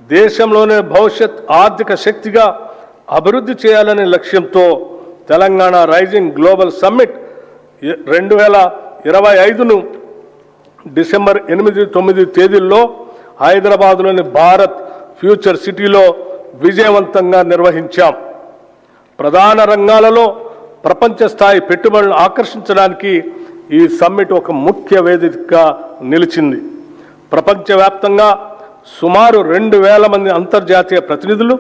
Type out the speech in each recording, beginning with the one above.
దేశంలోనే భవిష్యత్ ఆర్థిక శక్తిగా అభివృద్ధి చేయాలనే లక్ష్యంతో తెలంగాణ రైజింగ్ గ్లోబల్ సమ్మిట్ 2025ను డిసెంబర్ 8-9 తేదీల్లో హైదరాబాద్లోని భారత్ ఫ్యూచర్ సిటీలో విజయవంతంగా నిర్వహించాం. ప్రధాన రంగాలలో ప్రపంచ స్థాయి పెట్టుబడులను ఆకర్షించడానికి ఈ సమ్మిట్ ఒక ముఖ్య వేదికగా నిలిచింది. ప్రపంచవ్యాప్తంగా సుమారు 2000 మంది అంతర్జాతీయ ప్రతినిధులు,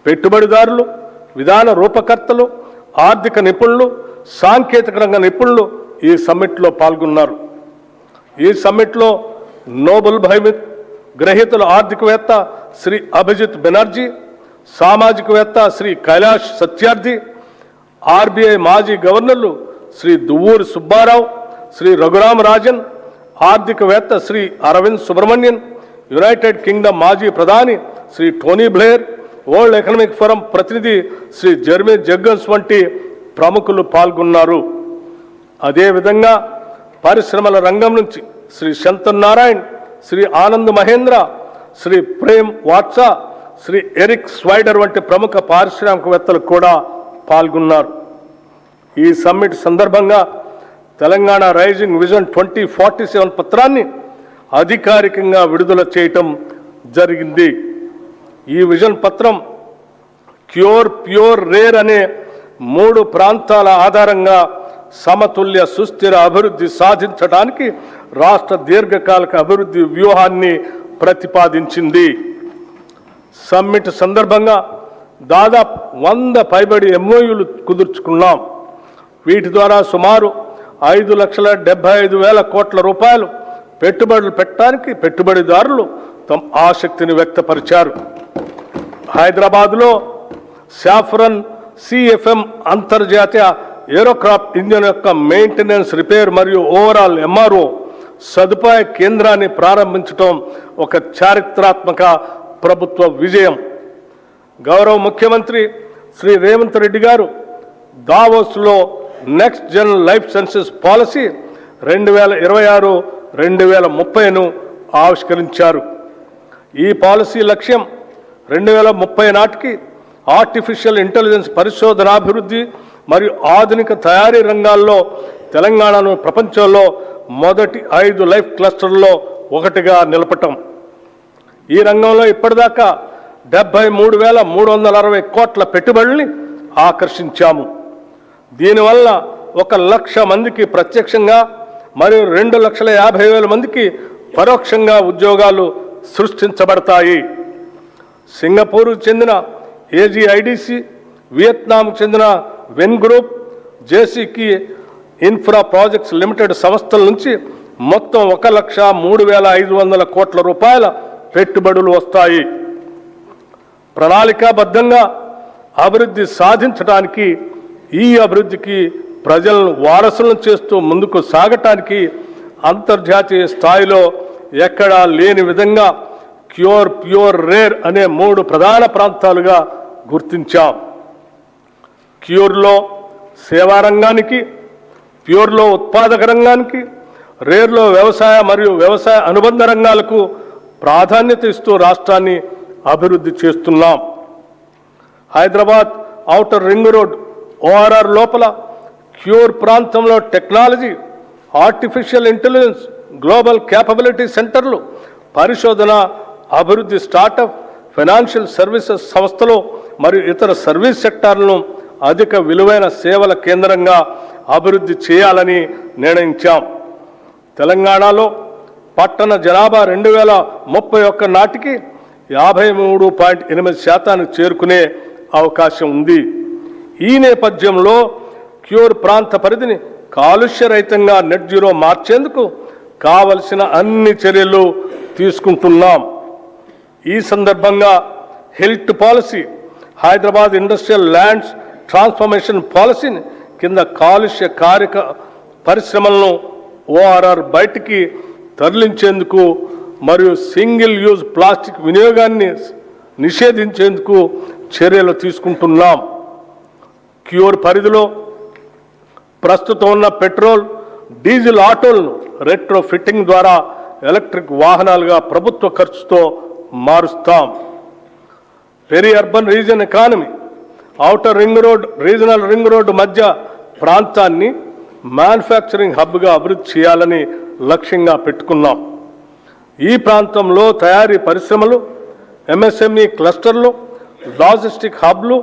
పెట్టుబడిదారులు, విధాన రూపకర్తలు, ఆర్థిక నిపుణులు, సాంకేతిక రంగ నిపుణులు ఈ సమ్మిట్లో పాల్గొన్నారు. ఈ సమ్మిట్లో నోబెల్ బహుమతి గ్రహీతలు ఆర్థికవేత్త శ్రీ అభిజిత్ బెనర్జీ, సామాజికవేత్త శ్రీ కైలాష్ సత్యార్థి, ఆర్బీఐ మాజీ గవర్నర్లు శ్రీ దువ్వూరి సుబ్బారావు, శ్రీ రఘురామ రాజన్, ఆర్థికవేత్త శ్రీ అరవింద్ సుబ్రహ్మణ్యన్, యునైటెడ్ కింగ్డమ్ మాజీ ప్రధాని Shri Tony Blair, World Economic Forum ప్రతినిధి శ్రీ జెర్మీ జగ్గన్స్ వంటి ప్రముఖులు పాల్గొన్నారు. అదేవిధంగా పరిశ్రమల రంగం నుంచి శ్రీ శంతన్ నారాయణ్, శ్రీ ఆనంద్ మహేంద్ర, శ్రీ ప్రేమ్ వాట్సా, శ్రీ ఎరిక్ స్వైడర్ వంటి ప్రముఖ పారిశ్రామికవేత్తలు కూడా పాల్గొన్నారు. ఈ సమ్మిట్ సందర్భంగా తెలంగాణ రైజింగ్ విజన్ 2047 పత్రాన్ని అధికారికంగా విడుదల చేయటం జరిగింది. ఈ విజన్ పత్రం క్యూర్, ప్యూర్, రేర్ అనే 3 ప్రాంతాల ఆధారంగా సమతుల్య సుస్థిర అభివృద్ధి సాధించడానికి రాష్ట్ర దీర్ఘకాలిక అభివృద్ధి వ్యూహాన్ని ప్రతిపాదించింది. సమ్మిట్ సందర్భంగా దాదాపు 100 పైబడి ఎంఓయూలు కుదుర్చుకున్నాం. వీటి ద్వారా సుమారు 5,75,000 కోట్ల రూపాయలు పెట్టుబడులు పెట్టడానికి పెట్టుబడిదారులు తమ ఆసక్తిని వ్యక్తపరిచారు. హైదరాబాద్లో సాఫ్రన్ సిఎఫ్ఎం అంతర్జాతీయ ఏరోక్రాఫ్ట్ ఇంజిన్ యొక్క మెయింటెనెన్స్, రిపేర్ మరియు ఓవరాల్ ఎంఆర్ఓ సదుపాయ కేంద్రాన్ని ప్రారంభించడం ఒక చారిత్రాత్మక ప్రభుత్వ విజయం. గౌరవ ముఖ్యమంత్రి శ్రీ రేవంత్ రెడ్డి గారు దావోస్లో next gen life sciences policy 2026-2030ను ఆవిష్కరించారు. ఈ పాలసీ లక్ష్యం 2030 నాటికి ఆర్టిఫిషియల్ ఇంటెలిజెన్స్ పరిశోధనాభివృద్ధి మరియు ఆధునిక తయారీ రంగాల్లో తెలంగాణను ప్రపంచంలో మొదటి 5 లైఫ్ క్లస్టర్లలో ఒకటిగా నిలపటం. ఈ రంగంలో ఇప్పటిదాకా 73,360 కోట్ల పెట్టుబడుల్ని ఆకర్షించాము. దీనివల్ల 1,00,000 మందికి ప్రత్యక్షంగా మరియు 2,50,000 మందికి పరోక్షంగా ఉద్యోగాలు సృష్టించబడతాయి. సింగపూర్కు చెందిన ఏజీఐడిసి, వియత్నాంకు చెందిన వెన్ గ్రూప్, జేసీకి ఇన్ఫ్రా ప్రాజెక్ట్స్ లిమిటెడ్ సంస్థల నుంచి మొత్తం 1,03,500 కోట్ల రూపాయల పెట్టుబడులు వస్తాయి. ప్రణాళికాబద్ధంగా అభివృద్ధి సాధించడానికి, ఈ అభివృద్ధికి ప్రజలను వారసులను చేస్తూ ముందుకు సాగటానికి అంతర్జాతీయ స్థాయిలో ఎక్కడా లేని విధంగా క్యూర్, ప్యూర్, రేర్ అనే 3 ప్రధాన ప్రాంతాలుగా గుర్తించాం. క్యూర్లో సేవా రంగానికి, ప్యూర్లో ఉత్పాదక రంగానికి, రేర్లో వ్యవసాయ మరియు వ్యవసాయ అనుబంధ రంగాలకు ప్రాధాన్యత ఇస్తూ రాష్ట్రాన్ని అభివృద్ధి చేస్తున్నాం. Hyderabad outer ring road ORR లోపల క్యూర్ ప్రాంతంలో technology, artificial intelligence, global capability సెంటర్లు, పరిశోధన, అభివృద్ధి, స్టార్టప్, ఫైనాన్షియల్ సర్వీసెస్ సంస్థలు మరియు ఇతర సర్వీస్ సెక్టార్లను అధిక విలువైన సేవల కేంద్రంగా అభివృద్ధి చేయాలని నిర్ణయించాం. తెలంగాణలో పట్టణ జనాభా 2031 నాటికి 53.8% చేరుకునే అవకాశం ఉంది. ఈ నేపథ్యంలో క్యూర్ ప్రాంత పరిధిని కాలుష్యరహితంగా నెట్ జీరో మార్చేందుకు కావలసిన అన్ని చర్యలు తీసుకుంటున్నాం. ఈ సందర్భంగా health policy, Hyderabad industrial lands transformation పాలసీని కింద కాలుష్య కారక పరిశ్రమలను ఓఆర్ఆర్ బయటికి తరలించేందుకు మరియు సింగిల్ యూజ్ ప్లాస్టిక్ వినియోగాన్ని నిషేధించేందుకు చర్యలు తీసుకుంటున్నాం. క్యూర్ పరిధిలో ప్రస్తుతం ఉన్న పెట్రోల్, డీజిల్ ఆటోలను రెట్రో ఫిట్టింగ్ ద్వారా ఎలక్ట్రిక్ వాహనాలుగా ప్రభుత్వ ఖర్చుతో మారుస్తాం. Peri urban region economy, outer ring road, regional ring road మధ్య ప్రాంతాన్ని మ్యానుఫ్యాక్చరింగ్ హబ్గా అభివృద్ధి చేయాలని లక్ష్యంగా పెట్టుకున్నాం. ఈ ప్రాంతంలో తయారీ పరిశ్రమలు, ఎంఎస్ఎంఈ క్లస్టర్లు, లాజిస్టిక్ హబ్లు,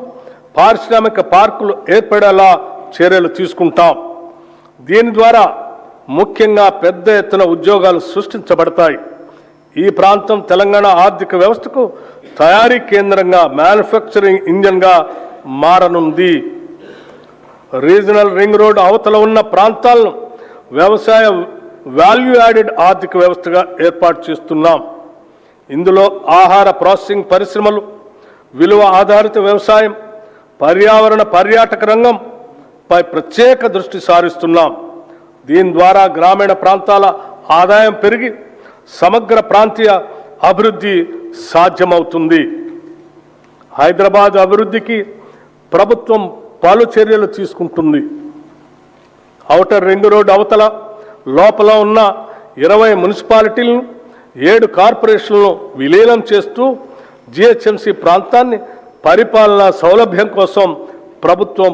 పారిశ్రామిక పార్కులు ఏర్పడేలా చర్యలు తీసుకుంటాం. దీని ద్వారా ముఖ్యంగా పెద్ద ఎత్తున ఉద్యోగాలు సృష్టించబడతాయి. ఈ ప్రాంతం తెలంగాణ ఆర్థిక వ్యవస్థకు తయారీ కేంద్రంగా, మ్యానుఫ్యాక్చరింగ్ ఇంజన్గా మారనుంది. రీజనల్ రింగ్ రోడ్ అవతల ఉన్న ప్రాంతాలను వ్యవసాయ వాల్యూ యాడెడ్ ఆర్థిక వ్యవస్థగా ఏర్పాటు చేస్తున్నాం. ఇందులో ఆహార ప్రాసెసింగ్ పరిశ్రమలు, విలువ ఆధారిత వ్యవసాయం, పర్యావరణ పర్యాటక రంగంపై ప్రత్యేక దృష్టి సారిస్తున్నాం. దీని ద్వారా గ్రామీణ ప్రాంతాల ఆదాయం పెరిగి సమగ్ర ప్రాంతీయ అభివృద్ధి సాధ్యమవుతుంది. హైదరాబాద్ అభివృద్ధికి ప్రభుత్వం పలు చర్యలు తీసుకుంటుంది. ఔటర్ రింగ్ రోడ్ అవతల లోపల ఉన్న 20 మున్సిపాలిటీలను, 7 కార్పొరేషన్లను విలీనం చేస్తూ జిహెచ్ఎంసీ ప్రాంతాన్ని పరిపాలనా సౌలభ్యం కోసం ప్రభుత్వం